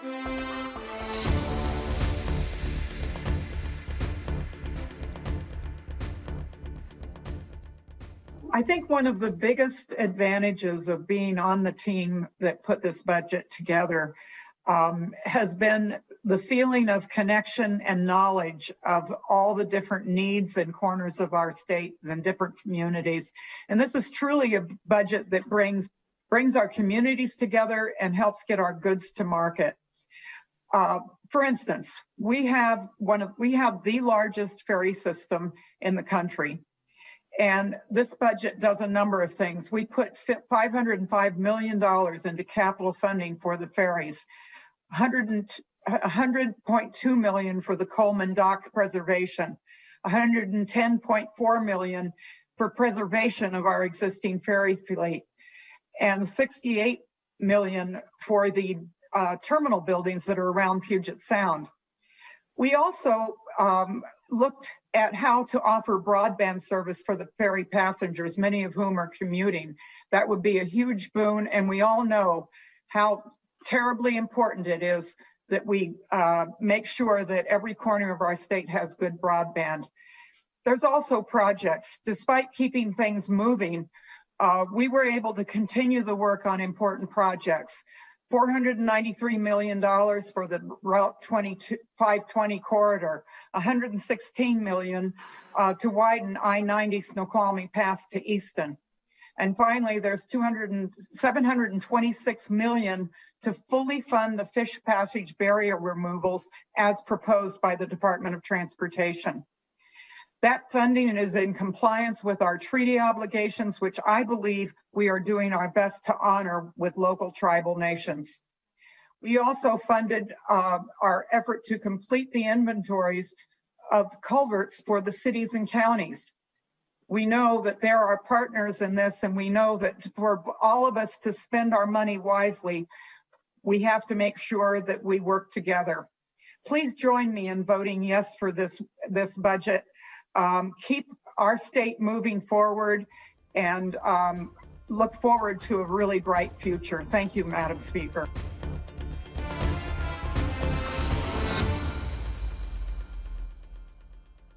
I think one of the biggest advantages of being on the team that put this budget together has been the feeling of connection and knowledge of all the different needs and corners of our states and different communities. And this is truly a budget that brings our communities together and helps get our goods to market. For instance, we have the largest ferry system in the country. And this budget does a number of things. We put $505 million into capital funding for the ferries, $100.2 million for the Coleman Dock preservation, $110.4 million for preservation of our existing ferry fleet, and $68 million for the terminal buildings that are around Puget Sound. We also looked at how to offer broadband service for the ferry passengers, many of whom are commuting. That would be a huge boon, and we all know how terribly important it is that we make sure that every corner of our state has good broadband. There's also projects. Despite keeping things moving, we were able to continue the work on important projects. $493 million for the Route 520 corridor, $116 million to widen I-90 Snoqualmie Pass to Easton. And finally, there's $726 million to fully fund the fish passage barrier removals as proposed by the Department of Transportation. That funding is in compliance with our treaty obligations, which I believe we are doing our best to honor with local tribal nations. We also funded our effort to complete the inventories of culverts for the cities and counties. We know that there are partners in this, and we know that for all of us to spend our money wisely, we have to make sure that we work together. Please join me in voting yes for this budget. Keep our state moving forward and look forward to a really bright future. Thank you, Madam Speaker.